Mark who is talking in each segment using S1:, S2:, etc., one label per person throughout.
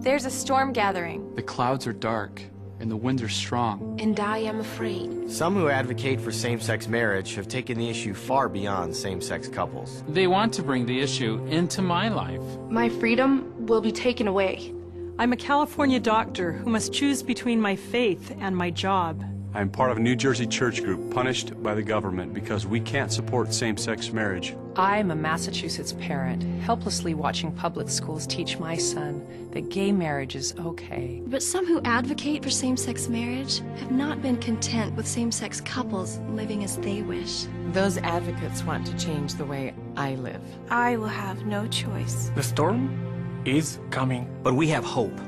S1: There's a storm gathering.
S2: The clouds are dark, and the winds are strong.
S1: And I am afraid.
S3: Some who advocate for same-sex marriage have taken the issue far beyond same-sex couples.
S2: They want to bring the issue into my life.
S1: My freedom will be taken away.
S4: I'm a California doctor who must choose between my faith and my job.
S5: I'm part of a New Jersey church group punished by the government because we can't support same-sex marriage.
S6: I'm a Massachusetts parent, helplessly watching public schools teach my son that gay marriage is okay.
S7: But some who advocate for same-sex marriage have not been content with same-sex couples living as they wish.
S6: Those advocates want to change the way I live.
S1: I will have no choice.
S8: The storm is coming.
S9: But we have hope.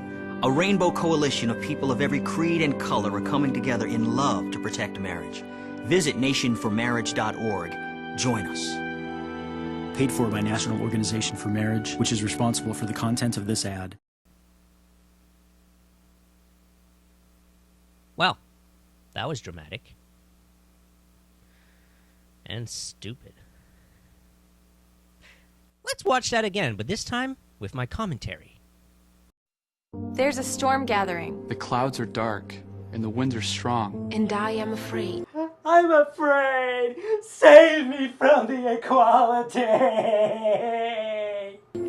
S9: A rainbow coalition of people of every creed and color are coming together in love to protect marriage. Visit nationformarriage.org. Join us.
S10: Paid for by National Organization for Marriage, which is responsible for the content of this ad.
S11: Well, that was dramatic. And stupid. Let's watch that again, but this time with my commentary.
S1: There's a storm gathering.
S2: The clouds are dark, and the winds are strong.
S1: And I am afraid.
S8: I'm afraid. Save me from the equality.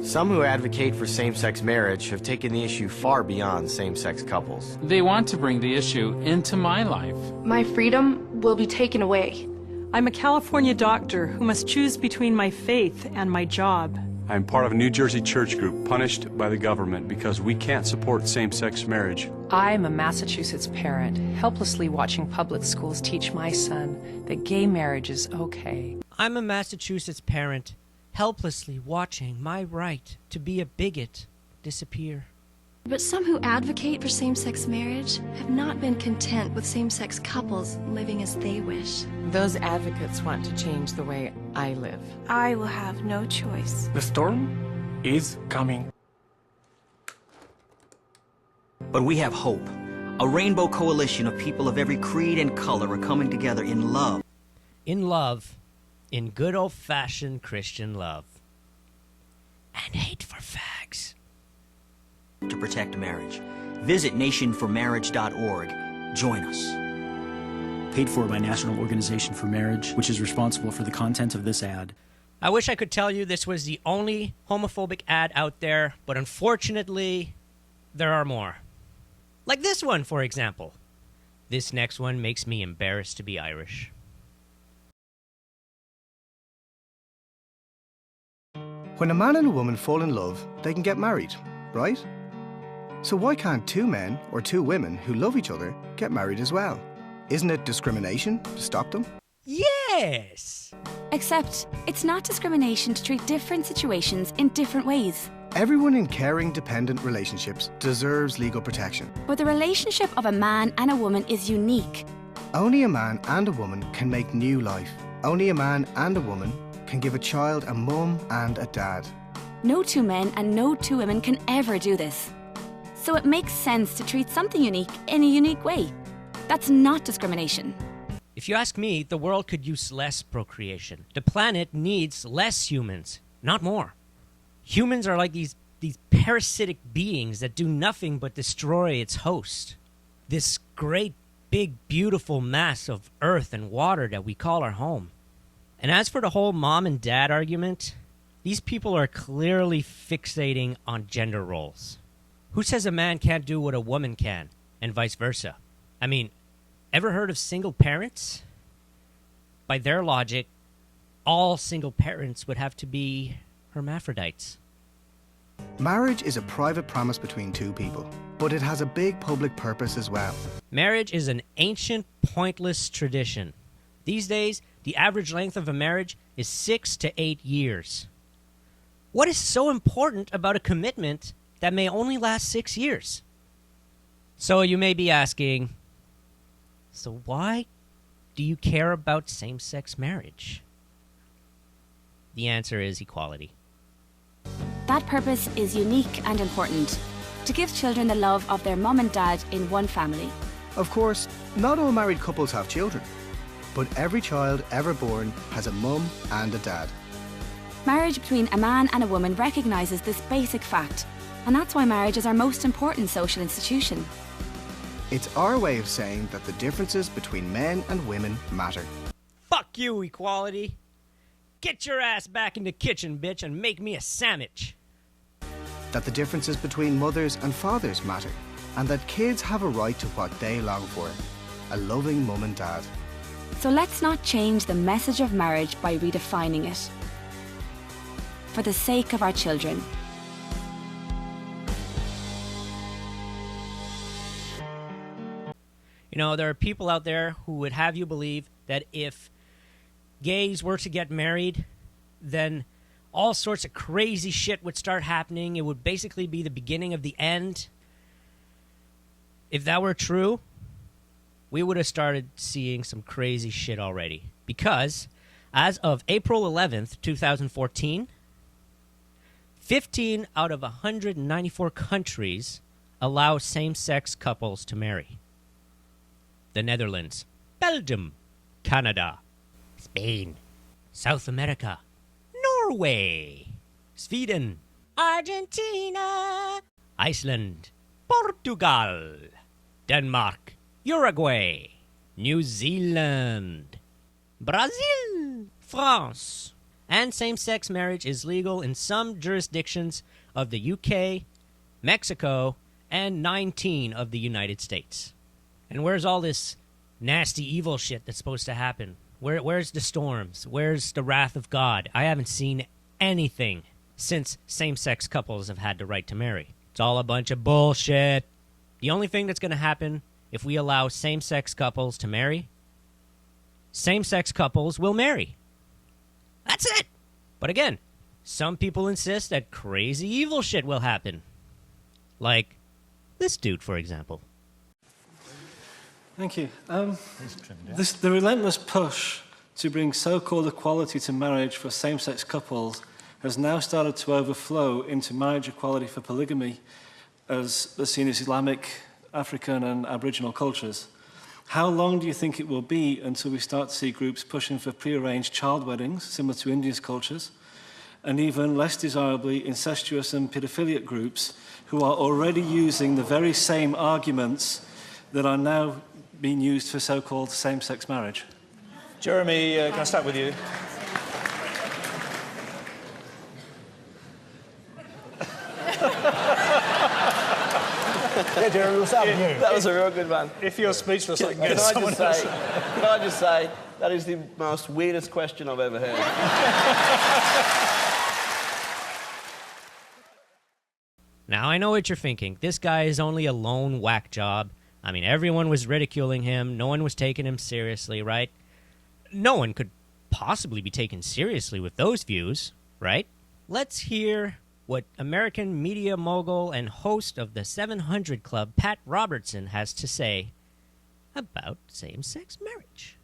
S3: Some who advocate for same-sex marriage have taken the issue far beyond same-sex couples.
S2: They want to bring the issue into my life.
S1: My freedom will be taken away.
S4: I'm a California doctor who must choose between my faith and my job.
S5: I'm part of a New Jersey church group punished by the government because we can't support same-sex marriage.
S6: I'm a Massachusetts parent, helplessly watching public schools teach my son that gay marriage is okay.
S11: I'm a Massachusetts parent, helplessly watching my right to be a bigot disappear.
S7: But some who advocate for same-sex marriage have not been content with same-sex couples living as they wish.
S6: Those advocates want to change the way I live.
S1: I will have no choice.
S8: The storm is coming.
S9: But we have hope. A rainbow coalition of people of every creed and color are coming together in love.
S11: In love, in good old-fashioned Christian love. And hate for fags.
S9: To protect marriage. Visit nationformarriage.org. Join us.
S10: Paid for by National Organization for Marriage, which is responsible for the content of this ad.
S11: I wish I could tell you this was the only homophobic ad out there, but unfortunately, there are more. Like this one, for example. This next one makes me embarrassed to be Irish.
S12: When a man and a woman fall in love, they can get married, right? So why can't two men or two women who love each other get married as well? Isn't it discrimination to stop them?
S11: Yes!
S13: Except, it's not discrimination to treat different situations in different ways.
S12: Everyone in caring, dependent relationships deserves legal protection.
S13: But the relationship of a man and a woman is unique.
S12: Only a man and a woman can make new life. Only a man and a woman can give a child a mum and a dad.
S13: No two men and no two women can ever do this. So it makes sense to treat something unique in a unique way. That's not discrimination.
S11: If you ask me, the world could use less procreation. The planet needs less humans, not more. Humans are like these parasitic beings that do nothing but destroy its host. This great, big, beautiful mass of earth and water that we call our home. And as for the whole mom and dad argument, these people are clearly fixating on gender roles. Who says a man can't do what a woman can, and vice versa? I mean, ever heard of single parents? By their logic, all single parents would have to be hermaphrodites.
S12: Marriage is a private promise between two people, but it has a big public purpose as well.
S11: Marriage is an ancient, pointless tradition. These days, the average length of a marriage is 6 to 8 years. What is so important about a commitment that may only last 6 years? So you may be asking, so why do you care about same-sex marriage? The answer is equality.
S13: That purpose is unique and important. To give children the love of their mum and dad in one family.
S12: Of course, not all married couples have children, but every child ever born has a mum and a dad.
S13: Marriage between a man and a woman recognises this basic fact And that's why marriage is our most important social institution.
S12: It's our way of saying that the differences between men and women matter.
S11: Fuck you, equality. Get your ass back in the kitchen, bitch, and make me a sandwich.
S12: That the differences between mothers and fathers matter. And that kids have a right to what they long for. A loving mum and dad.
S13: So let's not change the message of marriage by redefining it. For the sake of our children.
S11: You know, there are people out there who would have you believe that if gays were to get married, then all sorts of crazy shit would start happening. It would basically be the beginning of the end. If that were true, we would have started seeing some crazy shit already. Because as of April 11th, 2014, 15 out of 194 countries allow same-sex couples to marry. The Netherlands, Belgium, Canada, Spain, South America, Norway, Sweden, Argentina, Iceland, Portugal, Denmark, Uruguay, New Zealand, Brazil, France. And same-sex marriage is legal in some jurisdictions of the UK, Mexico, and 19 of the United States. And where's all this nasty evil shit that's supposed to happen? Where's the storms? Where's the wrath of God? I haven't seen anything since same-sex couples have had the right to marry. It's all a bunch of bullshit. The only thing that's going to happen if we allow same-sex couples to marry, same-sex couples will marry. That's it. But again, some people insist that crazy evil shit will happen. Like this dude, for example.
S14: Thank you. The relentless push to bring so-called equality to marriage for same-sex couples has now started to overflow into marriage equality for polygamy as seen as Islamic, African and Aboriginal cultures. How long do you think it will be until we start to see groups pushing for pre-arranged child weddings, similar to India's cultures, and even less desirably, incestuous and pedophilic groups who are already using the very same arguments that are now being used for so-called same-sex marriage?
S15: Jeremy, can I start with you?
S16: Yeah, Jeremy, what's up with you?
S15: That was a real good one.
S16: If you're speechless, I can
S15: Can
S16: get someone else.
S15: Can I just say, that is the most weirdest question I've ever heard.
S11: Now, I know what you're thinking. This guy is only a lone whack job. I mean, everyone was ridiculing him. No one was taking him seriously, right? No one could possibly be taken seriously with those views, right? Let's hear what American media mogul and host of the 700 Club, Pat Robertson, has to say about same-sex marriage.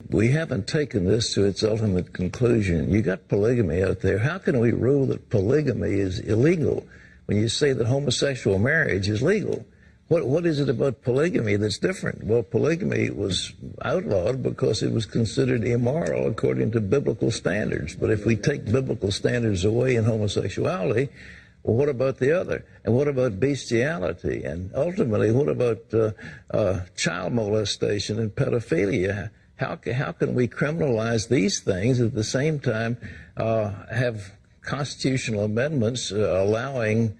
S17: We haven't taken this to its ultimate conclusion. You got polygamy out there. How can we rule that polygamy is illegal when you say that homosexual marriage is legal? What is it about polygamy that's different? Well, polygamy was outlawed because it was considered immoral according to biblical standards. But if we take biblical standards away in homosexuality, well, what about the other? And what about bestiality? And ultimately, what about child molestation and pedophilia? How can we criminalize these things at the same time have constitutional amendments allowing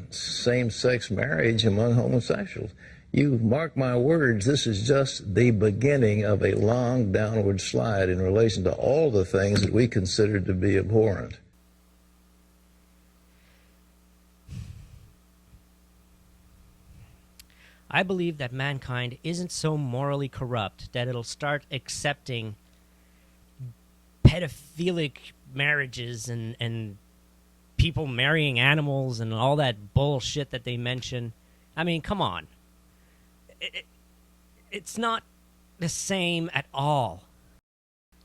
S17: same-sex marriage among homosexuals? You mark my words, this is just the beginning of a long downward slide in relation to all the things that we consider to be abhorrent.
S11: I believe that mankind isn't so morally corrupt that it'll start accepting pedophilic marriages and people marrying animals and all that bullshit that they mention. I mean, come on. It's not the same at all.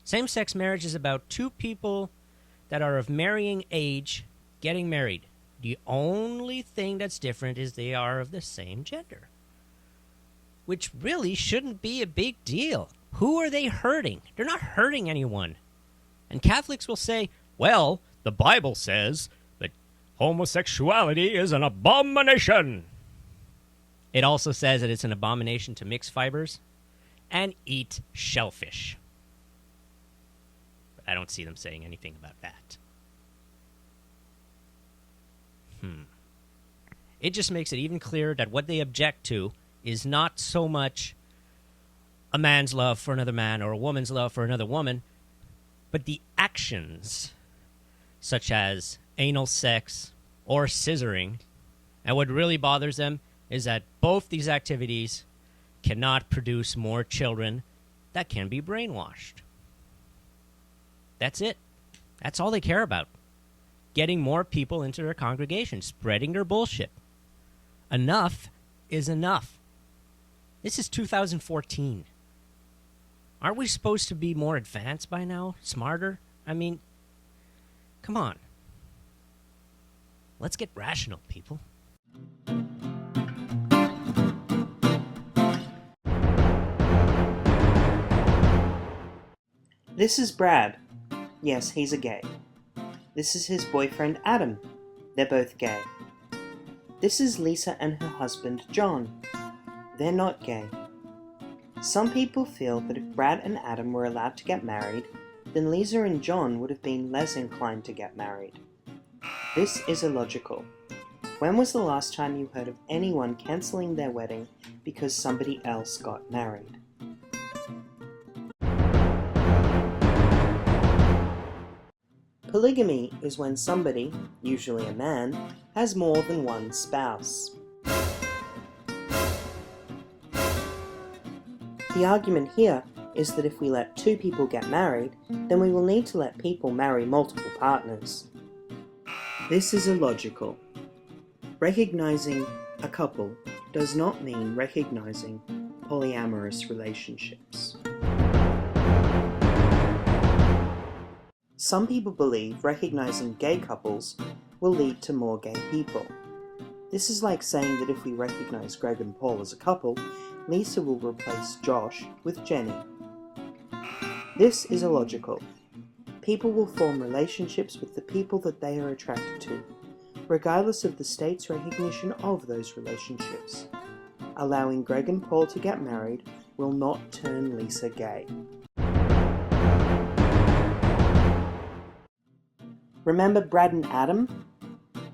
S11: Same-sex marriage is about two people that are of marrying age getting married. The only thing that's different is they are of the same gender, which really shouldn't be a big deal. Who are they hurting? They're not hurting anyone. And Catholics will say, well, the Bible says that Homosexuality is an abomination. It also says that it's an abomination to mix fibers and eat shellfish. But I don't see them saying anything about that. It just makes it even clearer that what they object to is not so much a man's love for another man or a woman's love for another woman, but the actions such as anal sex or scissoring. And what really bothers them is that both these activities cannot produce more children that can be brainwashed. That's it. That's all they care about. Getting more people into their congregation, spreading their bullshit. Enough is enough. This is 2014. Aren't we supposed to be more advanced by now? Smarter? I mean, come on. Let's get rational, people.
S18: This is Brad. Yes, he's a gay. This is his boyfriend Adam. They're both gay. This is Lisa and her husband John. They're not gay. Some people feel that if Brad and Adam were allowed to get married, then Lisa and John would have been less inclined to get married. This is illogical. When was the last time you heard of anyone cancelling their wedding because somebody else got married? Polygamy is when somebody, usually a man, has more than one spouse. The argument here is that if we let two people get married, then we will need to let people marry multiple partners. This is illogical. Recognizing a couple does not mean recognizing polyamorous relationships. Some people believe recognizing gay couples will lead to more gay people. This is like saying that if we recognize Greg and Paul as a couple, Lisa will replace Josh with Jenny. This is illogical. People will form relationships with the people that they are attracted to, regardless of the state's recognition of those relationships. Allowing Greg and Paul to get married will not turn Lisa gay. Remember Brad and Adam?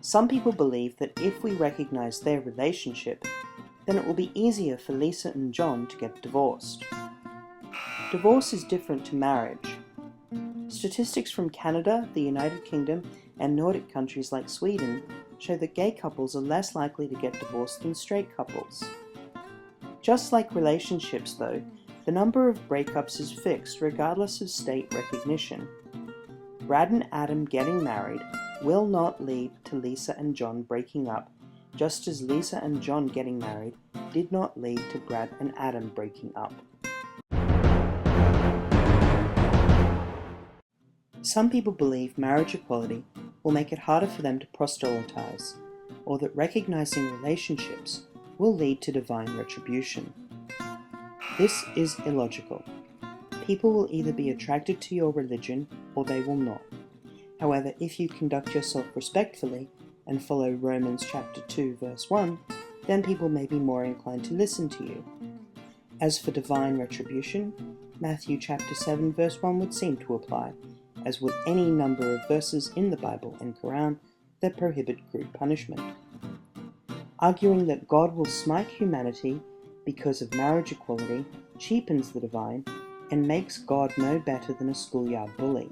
S18: Some people believe that if we recognize their relationship, then it will be easier for Lisa and John to get divorced. Divorce is different to marriage. Statistics from Canada, the United Kingdom, and Nordic countries like Sweden show that gay couples are less likely to get divorced than straight couples. Just like relationships though, the number of breakups is fixed regardless of state recognition. Brad and Adam getting married will not lead to Lisa and John breaking up, just as Lisa and John getting married did not lead to Brad and Adam breaking up. Some people believe marriage equality will make it harder for them to proselytize, or that recognizing relationships will lead to divine retribution. This is illogical. People will either be attracted to your religion or they will not. However, if you conduct yourself respectfully and follow Romans chapter 2 verse 1, then people may be more inclined to listen to you. As for divine retribution, Matthew chapter 7 verse 1 would seem to apply, as would any number of verses in the Bible and Quran that prohibit group punishment. Arguing that God will smite humanity because of marriage equality cheapens the divine and makes God no better than a schoolyard bully.